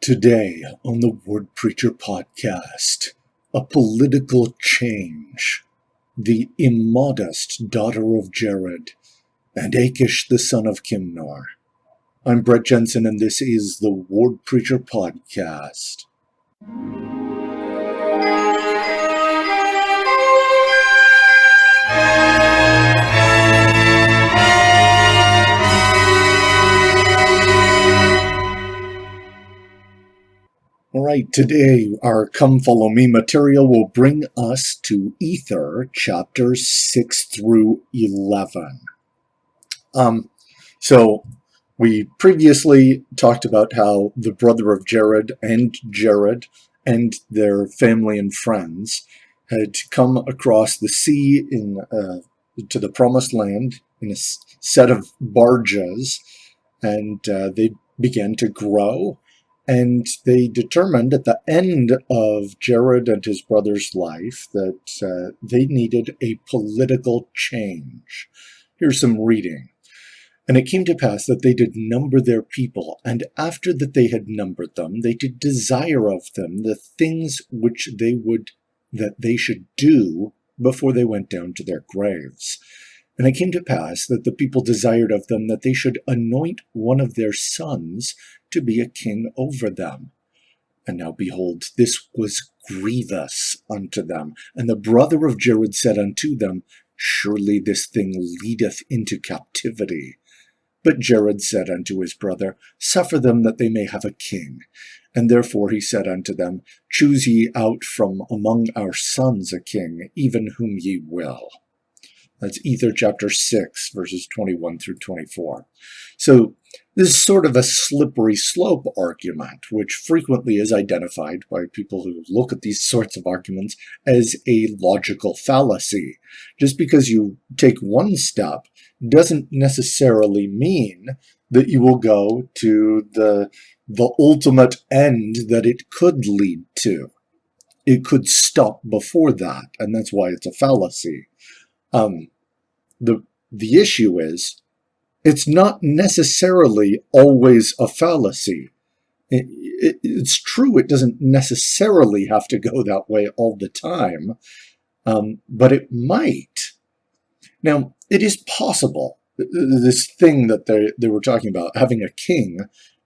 Today on the Word Preacher podcast, a political change, the immodest daughter of Jared, and Achish the son of Kimnor. I'm Brett Jensen, and this is the Word Preacher podcast. All right, today our Come Follow Me material will bring us to Ether, chapters 6 through 11. So we previously talked about how the brother of Jared and their family and friends had come across the sea to the promised land in a set of barges, and they began to grow. And they determined at the end of Jared and his brother's life that they needed a political change. Here's some reading. And it came to pass that they did number their people, and after that they had numbered them, they did desire of them the things which they should do before they went down to their graves. And it came to pass that the people desired of them that they should anoint one of their sons to be a king over them. And now behold, this was grievous unto them. And the brother of Jared said unto them, Surely this thing leadeth into captivity. But Jared said unto his brother, Suffer them that they may have a king. And therefore he said unto them, Choose ye out from among our sons a king, even whom ye will. That's Ether chapter 6, verses 21 through 24. So this is sort of a slippery slope argument, which frequently is identified by people who look at these sorts of arguments as a logical fallacy. Just because you take one step doesn't necessarily mean that you will go to the ultimate end that it could lead to. It could stop before that, and that's why it's a fallacy. The issue is, it's not necessarily always a fallacy. It's true, it doesn't necessarily have to go that way all the time, but it might. Now, it is possible, this thing that they were talking about, having a king,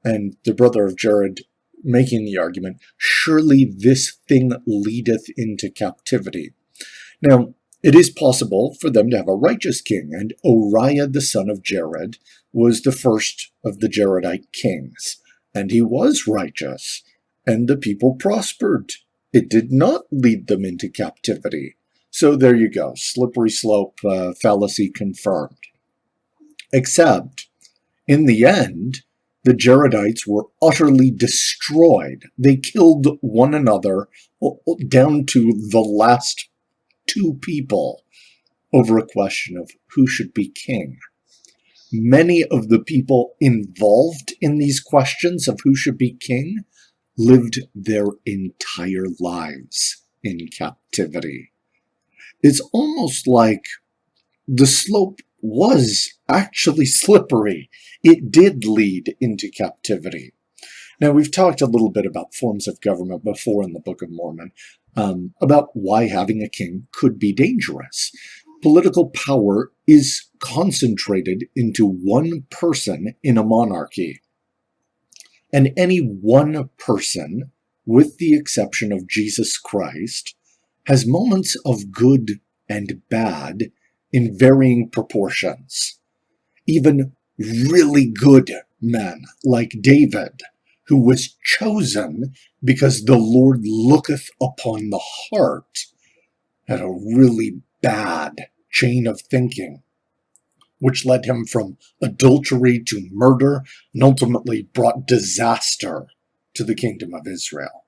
and the brother of Jared making the argument, surely this thing leadeth into captivity. Now, it is possible for them to have a righteous king, and Uriah the son of Jared was the first of the Jaredite kings, and he was righteous, and the people prospered. It did not lead them into captivity. So there you go, slippery slope fallacy confirmed. Except, in the end, the Jaredites were utterly destroyed. They killed one another down to the last two people over a question of who should be king. Many of the people involved in these questions of who should be king lived their entire lives in captivity. It's almost like the slope was actually slippery. It did lead into captivity. Now, we've talked a little bit about forms of government before in the Book of Mormon, about why having a king could be dangerous. Political power is concentrated into one person in a monarchy. And any one person, with the exception of Jesus Christ, has moments of good and bad in varying proportions. Even really good men like David, who was chosen because the Lord looketh upon the heart, had a really bad chain of thinking, which led him from adultery to murder and ultimately brought disaster to the kingdom of Israel.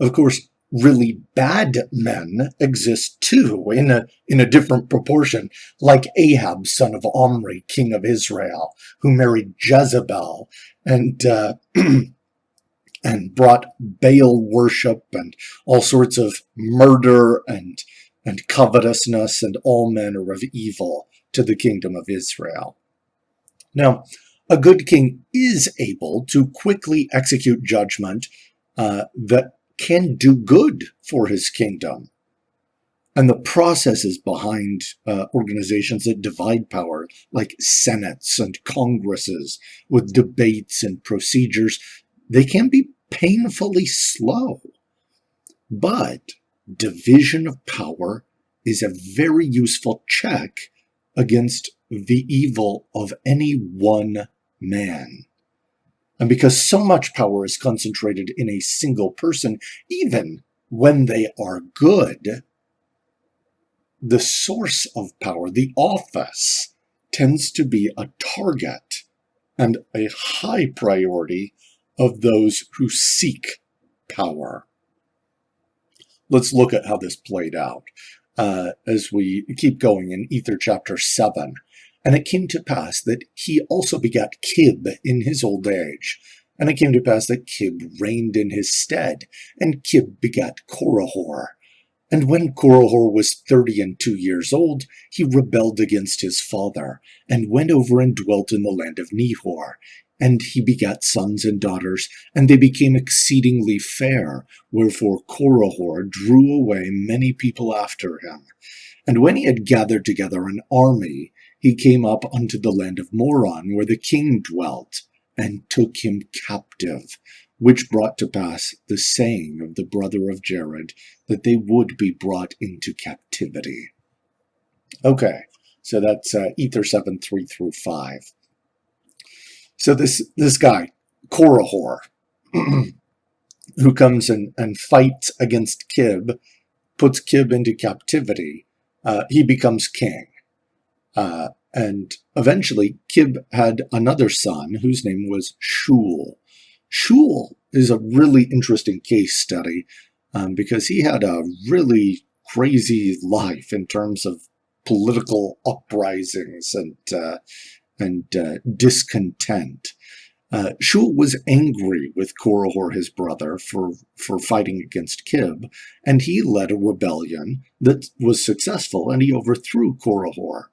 Of course, really bad men exist too, in a different proportion, like Ahab, son of Omri, king of Israel, who married Jezebel and brought Baal worship and all sorts of murder and covetousness and all manner of evil to the kingdom of Israel. Now, A good king is able to quickly execute judgment that can do good for his kingdom. And the processes behind organizations that divide power, like senates and congresses with debates and procedures, they can be painfully slow. But division of power is a very useful check against the evil of any one man. And because so much power is concentrated in a single person, even when they are good, the source of power, the office, tends to be a target and a high priority of those who seek power. Let's look at how this played out as we keep going in Ether chapter 7. And it came to pass that he also begat Kib in his old age. And it came to pass that Kib reigned in his stead, and Kib begat Korihor. And when Korihor was 32 years old, he rebelled against his father, and went over and dwelt in the land of Nehor. And he begat sons and daughters, and they became exceedingly fair, wherefore Korihor drew away many people after him. And when he had gathered together an army, he came up unto the land of Moron, where the king dwelt, and took him captive, which brought to pass the saying of the brother of Jared, that they would be brought into captivity. Okay, so that's Ether 7, 3 through 5. So this guy, Korihor, who comes and fights against Kib, puts Kib into captivity, he becomes king. And eventually, Kib had another son whose name was Shul. Shul is a really interesting case study because he had a really crazy life in terms of political uprisings and discontent. Shul was angry with Korihor, his brother, for fighting against Kib, and he led a rebellion that was successful, and he overthrew Korihor.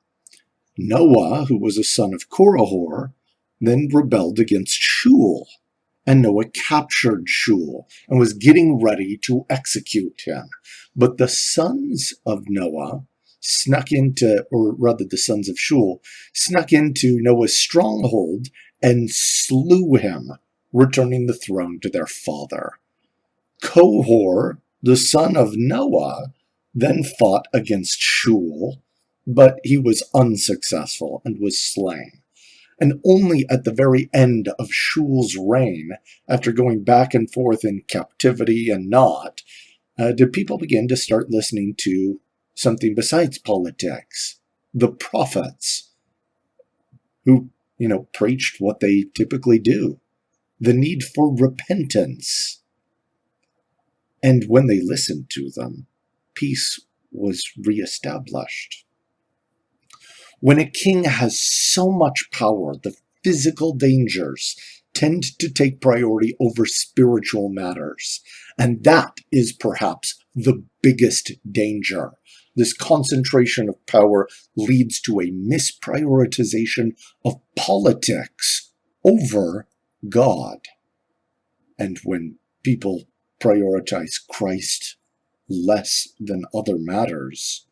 Noah, who was a son of Korihor, then rebelled against Shul, and Noah captured Shul and was getting ready to execute him. But the sons of Noah snuck into, or rather the sons of Shul, snuck into Noah's stronghold and slew him, returning the throne to their father. Kohor, the son of Noah, then fought against Shul, but he was unsuccessful and was slain. And only at the very end of Shul's reign, after going back and forth in captivity and not, did people begin to start listening to something besides politics. The prophets, who, preached what they typically do, the need for repentance. And when they listened to them, peace was reestablished. When a king has so much power, the physical dangers tend to take priority over spiritual matters. And that is perhaps the biggest danger. This concentration of power leads to a misprioritization of politics over God. And when people prioritize Christ less than other matters,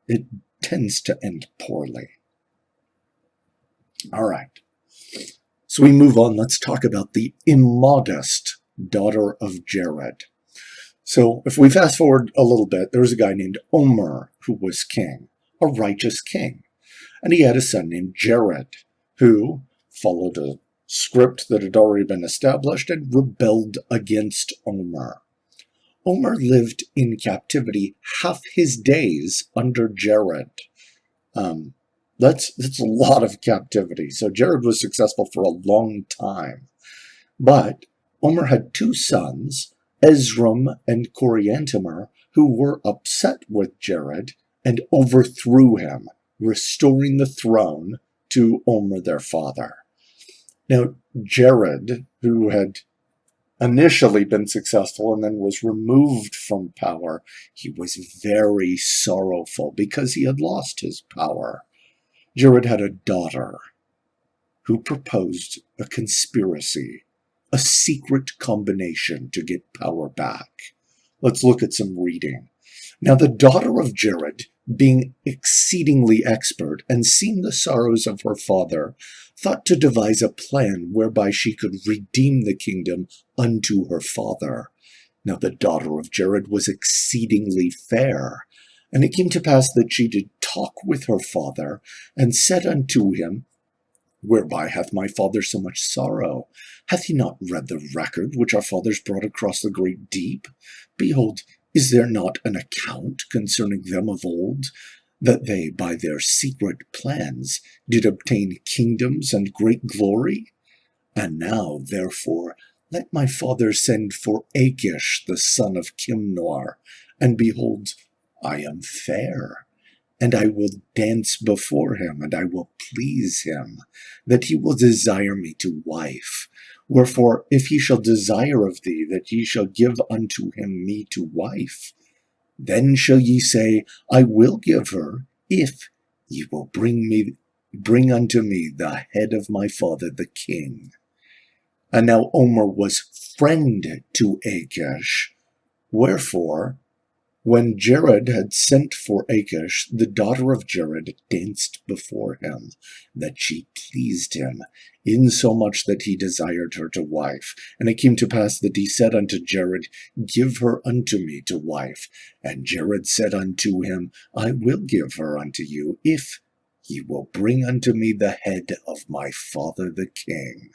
it tends to end poorly. All right. So we move on. Let's talk about the immodest daughter of Jared. So if we fast forward a little bit, there was a guy named Omer who was king, a righteous king. And he had a son named Jared who followed a script that had already been established and rebelled against Omer. Omer lived in captivity half his days under Jared. That's a lot of captivity. So Jared was successful for a long time. But Omer had two sons, Ezram and Coriantumr, who were upset with Jared and overthrew him, restoring the throne to Omer their father. Now, Jared, who had initially been successful and then was removed from power, he was very sorrowful because he had lost his power. Jared had a daughter, who proposed a conspiracy, a secret combination to get power back. Let's look at some reading. Now the daughter of Jared, being exceedingly expert and seeing the sorrows of her father, thought to devise a plan whereby she could redeem the kingdom unto her father. Now the daughter of Jared was exceedingly fair, and it came to pass that she did talk with her father, and said unto him, Whereby hath my father so much sorrow? Hath he not read the record which our fathers brought across the great deep? Behold, is there not an account concerning them of old, that they by their secret plans did obtain kingdoms and great glory? And now, therefore, let my father send for Achish the son of Kimnor, and behold, I am fair, and I will dance before him, and I will please him, that he will desire me to wife. Wherefore, if he shall desire of thee that ye shall give unto him me to wife, then shall ye say, I will give her, if ye will bring unto me the head of my father the king. And now Omer was friend to Achish. Wherefore, when Jared had sent for Achish, the daughter of Jared danced before him, that she pleased him, insomuch that he desired her to wife. And it came to pass that he said unto Jared, Give her unto me to wife. And Jared said unto him, I will give her unto you, if ye will bring unto me the head of my father the king.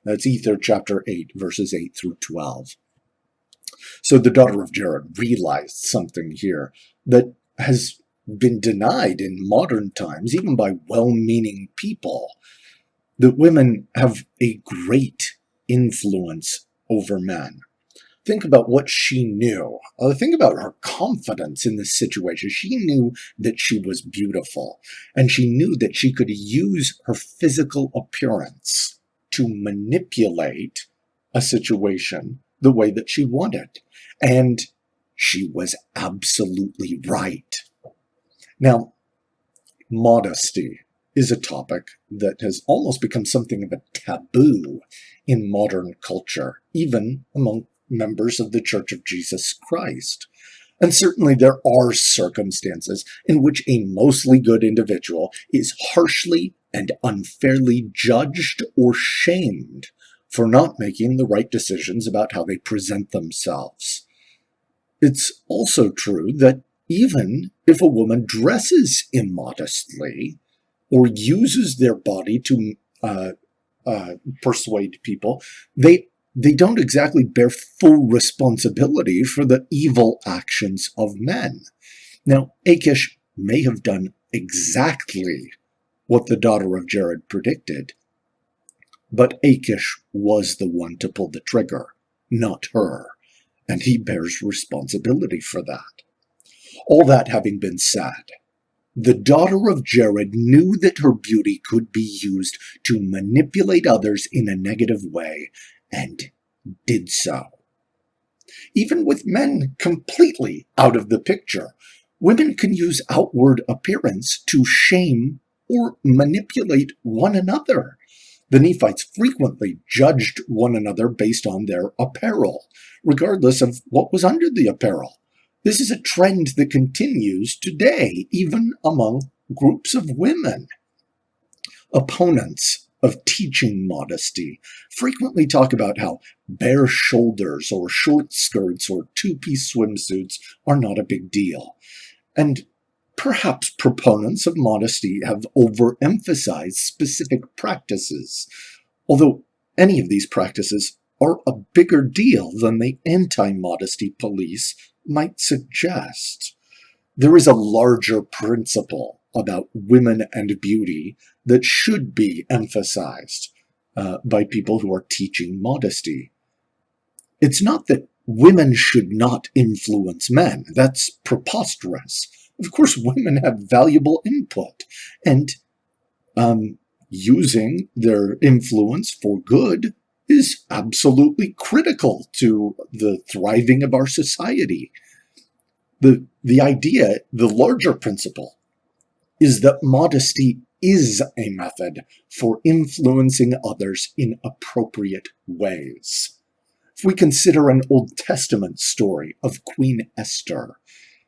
That's Ether chapter 8, verses 8 through 12. So the daughter of Jared realized something here that has been denied in modern times, even by well-meaning people, that women have a great influence over men. Think about what she knew. Think about her confidence in this situation. She knew that she was beautiful, and she knew that she could use her physical appearance to manipulate a situation the way that she wanted. And she was absolutely right. Now, modesty is a topic that has almost become something of a taboo in modern culture, even among members of the Church of Jesus Christ. And certainly there are circumstances in which a mostly good individual is harshly and unfairly judged or shamed for not making the right decisions about how they present themselves. It's also true that even if a woman dresses immodestly or uses their body to persuade people, they don't exactly bear full responsibility for the evil actions of men. Now, Achish may have done exactly what the daughter of Jared predicted, but Achish was the one to pull the trigger, not her, and he bears responsibility for that. All that having been said, the daughter of Jared knew that her beauty could be used to manipulate others in a negative way, and did so. Even with men completely out of the picture, women can use outward appearance to shame or manipulate one another. The Nephites frequently judged one another based on their apparel, regardless of what was under the apparel. This is a trend that continues today, even among groups of women. Opponents of teaching modesty frequently talk about how bare shoulders or short skirts or two-piece swimsuits are not a big deal. And perhaps proponents of modesty have overemphasized specific practices, although any of these practices are a bigger deal than the anti-modesty police might suggest. There is a larger principle about women and beauty that should be emphasized by people who are teaching modesty. It's not that women should not influence men. That's preposterous. Of course, women have valuable input, and using their influence for good is absolutely critical to the thriving of our society. The idea, the larger principle, is that modesty is a method for influencing others in appropriate ways. If we consider an Old Testament story of Queen Esther,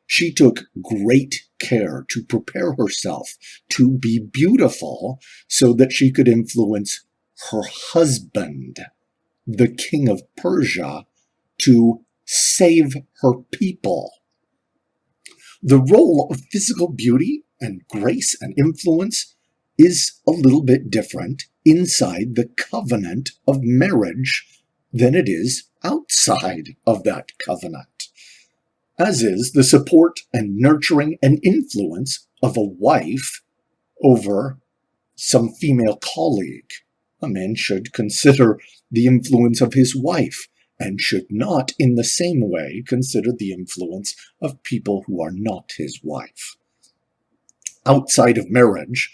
she took great care to prepare herself to be beautiful so that she could influence her husband, the king of Persia, to save her people. The role of physical beauty and grace and influence is a little bit different inside the covenant of marriage than it is outside of that covenant, as is the support and nurturing and influence of a wife over some female colleague. A man should consider the influence of his wife and should not in the same way consider the influence of people who are not his wife. Outside of marriage,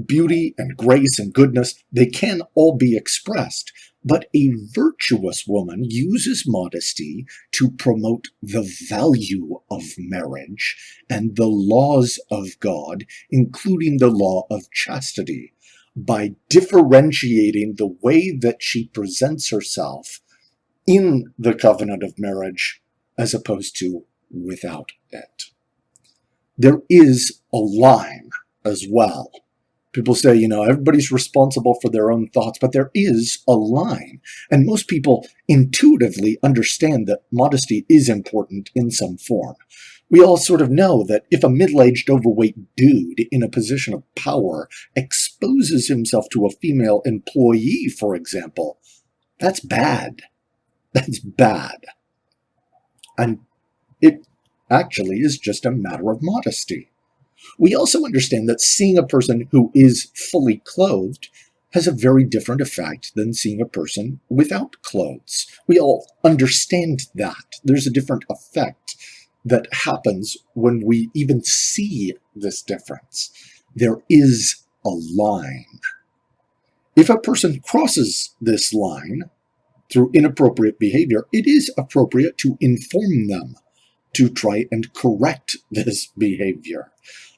beauty and grace and goodness, they can all be expressed, but a virtuous woman uses modesty to promote the value of marriage and the laws of God, including the law of chastity, by differentiating the way that she presents herself in the covenant of marriage as opposed to without it. There is a line as well. People say, everybody's responsible for their own thoughts, but there is a line. And most people intuitively understand that modesty is important in some form. We all sort of know that if a middle-aged, overweight dude in a position of power exposes himself to a female employee, for example, that's bad. That's bad. And it actually is just a matter of modesty. We also understand that seeing a person who is fully clothed has a very different effect than seeing a person without clothes. We all understand that. There's a different effect that happens when we even see this difference. There is a line. If a person crosses this line through inappropriate behavior, it is appropriate to inform them to try and correct this behavior.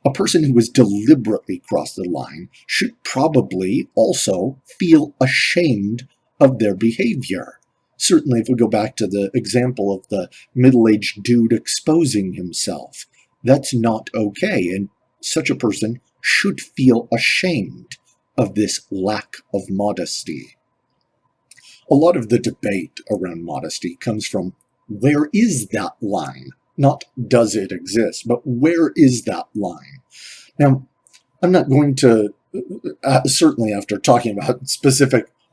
A person who has deliberately crossed the line should probably also feel ashamed of their behavior. Certainly, if we go back to the example of the middle-aged dude exposing himself, that's not okay, and such a person should feel ashamed of this lack of modesty. A lot of the debate around modesty comes from where is that line? Not does it exist, but where is that line? Now, I'm not going to, certainly after talking about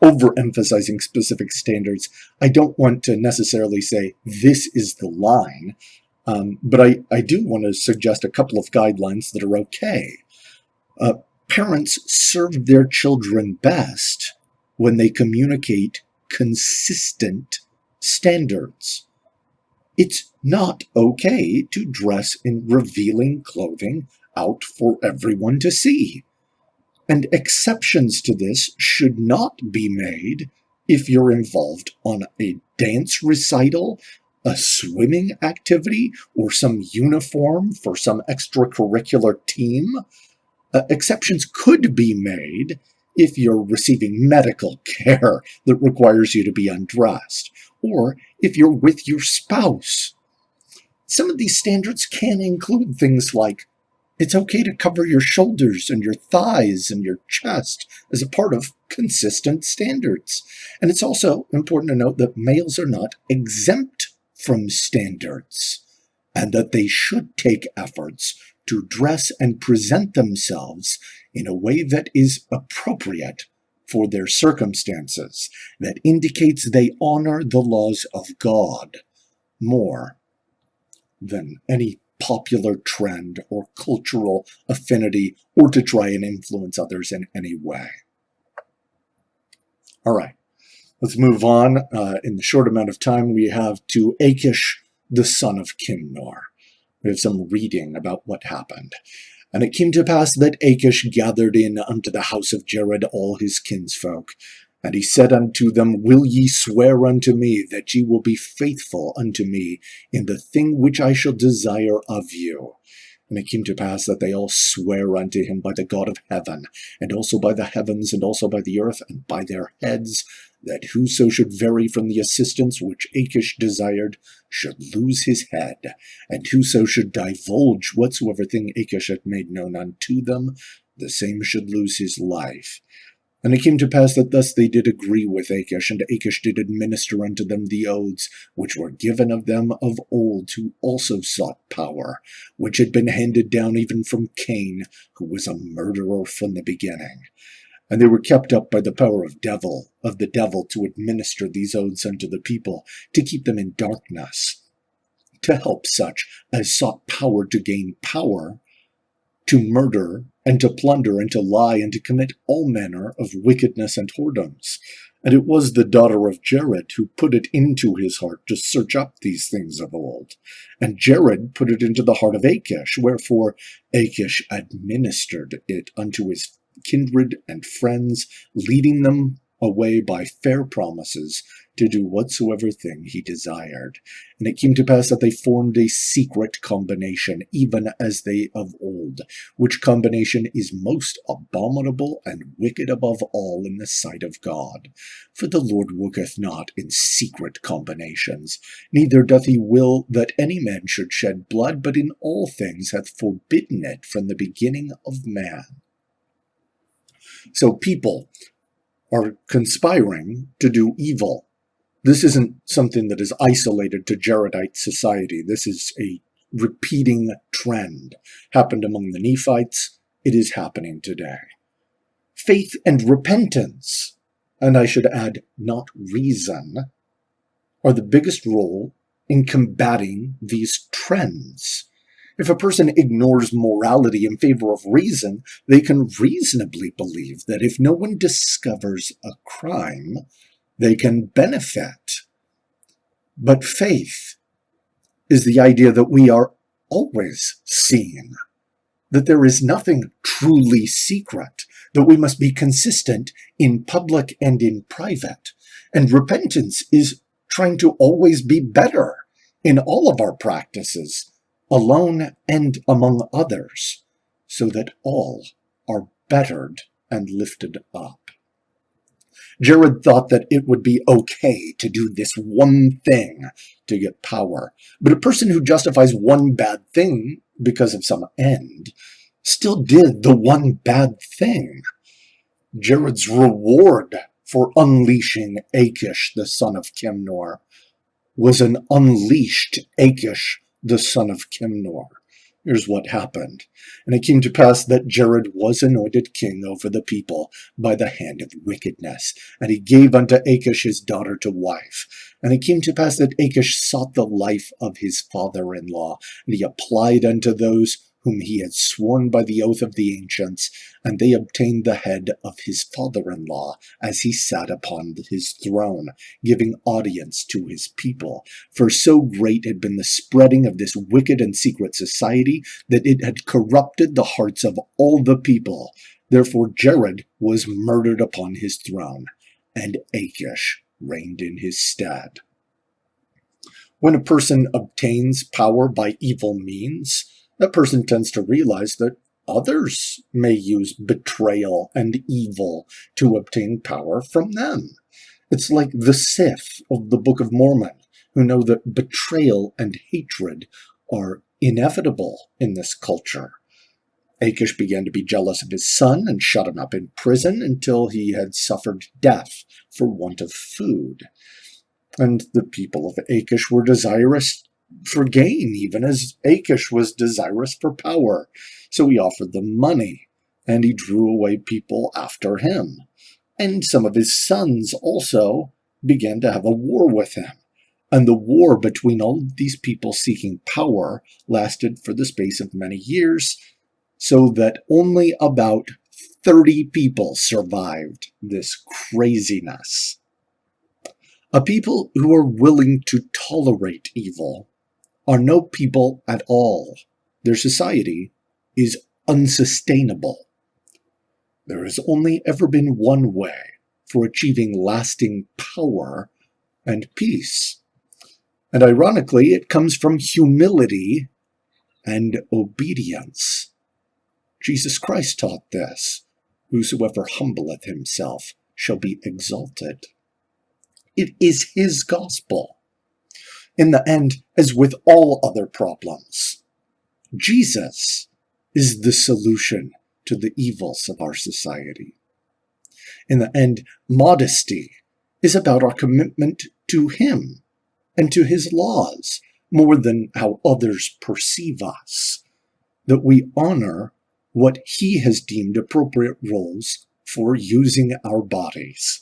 overemphasizing specific standards, I don't want to necessarily say this is the line, but I do want to suggest a couple of guidelines that are okay. Parents serve their children best when they communicate consistent standards. It's not okay to dress in revealing clothing out for everyone to see. And exceptions to this should not be made if you're involved on a dance recital, a swimming activity, or some uniform for some extracurricular team. Exceptions could be made if you're receiving medical care that requires you to be undressed, or if you're with your spouse. Some of these standards can include things like it's okay to cover your shoulders and your thighs and your chest as a part of consistent standards. And it's also important to note that males are not exempt from standards, and that they should take efforts to dress and present themselves in a way that is appropriate for their circumstances, that indicates they honor the laws of God more than any popular trend or cultural affinity, or to try and influence others in any way. All right, let's move on. In the short amount of time we have to Achish, the son of Kimnor. We have some reading about what happened. And it came to pass that Achish gathered in unto the house of Jared all his kinsfolk. And he said unto them, Will ye swear unto me that ye will be faithful unto me in the thing which I shall desire of you? And it came to pass that they all sware unto him by the God of heaven, and also by the heavens, and also by the earth, and by their heads, that whoso should vary from the assistance which Achish desired should lose his head, and whoso should divulge whatsoever thing Achish had made known unto them, the same should lose his life. And it came to pass that thus they did agree with Achish, and Achish did administer unto them the oaths which were given of them of old, who also sought power, which had been handed down even from Cain, who was a murderer from the beginning. And they were kept up by the power of the devil to administer these oaths unto the people, to keep them in darkness, to help such as sought power to gain power, to murder, and to plunder, and to lie, and to commit all manner of wickedness and whoredoms. And it was the daughter of Jared who put it into his heart to search up these things of old. And Jared put it into the heart of Achish, wherefore Achish administered it unto his kindred and friends, leading them away by fair promises to do whatsoever thing he desired. And it came to pass that they formed a secret combination, even as they of old, which combination is most abominable and wicked above all in the sight of God. For the Lord worketh not in secret combinations, neither doth he will that any man should shed blood, but in all things hath forbidden it from the beginning of man. So people are conspiring to do evil. This isn't something that is isolated to Jaredite society. This is a repeating trend. Happened among the Nephites. It is happening today. Faith and repentance, and I should add, not reason, are the biggest role in combating these trends. If a person ignores morality in favor of reason, they can reasonably believe that if no one discovers a crime, they can benefit. But faith is the idea that we are always seen, that there is nothing truly secret, that we must be consistent in public and in private. And repentance is trying to always be better in all of our practices, alone and among others, so that all are bettered and lifted up. Jared thought that it would be okay to do this one thing to get power, but a person who justifies one bad thing because of some end still did the one bad thing. Jared's reward for unleashing Achish, the son of Kimnor, was an unleashed Achish, the son of Kimnor. Here's what happened. And it came to pass that Jared was anointed king over the people by the hand of wickedness. And he gave unto Achish his daughter to wife. And it came to pass that Achish sought the life of his father-in-law. And he applied unto those whom he had sworn by the oath of the ancients, and they obtained the head of his father-in-law as he sat upon his throne, giving audience to his people. For so great had been the spreading of this wicked and secret society that it had corrupted the hearts of all the people. Therefore Jared was murdered upon his throne, and Achish reigned in his stead. When a person obtains power by evil means, that person tends to realize that others may use betrayal and evil to obtain power from them. It's like the Sith of the Book of Mormon, who know that betrayal and hatred are inevitable in this culture. Achish began to be jealous of his son and shut him up in prison until he had suffered death for want of food. And the people of Achish were desirous for gain, even as Achish was desirous for power. So he offered them money, and he drew away people after him. And some of his sons also began to have a war with him. And the war between all of these people seeking power lasted for the space of many years, so that only about 30 people survived this craziness. A people who are willing to tolerate evil are no people at all. Their society is unsustainable. There has only ever been one way for achieving lasting power and peace. And ironically, it comes from humility and obedience. Jesus Christ taught this. Whosoever humbleth himself shall be exalted. It is his gospel. In the end, as with all other problems, Jesus is the solution to the evils of our society. In the end, modesty is about our commitment to him and to his laws more than how others perceive us, that we honor what he has deemed appropriate roles for using our bodies.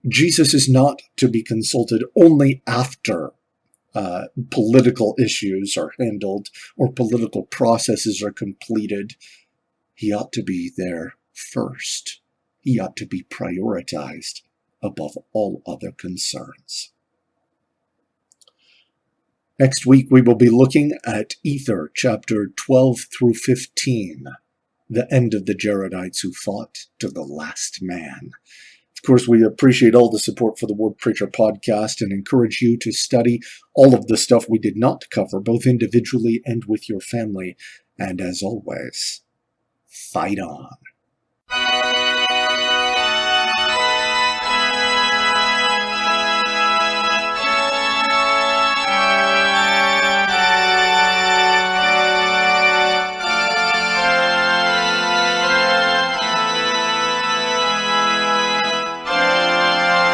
Jesus is not to be consulted only after political issues are handled or political processes are completed. He ought to be there first. He ought to be prioritized above all other concerns. Next week, we will be looking at Ether, chapter 12 through 15, the end of the Jaredites who fought to the last man. Of course, we appreciate all the support for the Word Preacher podcast and encourage you to study all of the stuff we did not cover, both individually and with your family. And as always, fight on.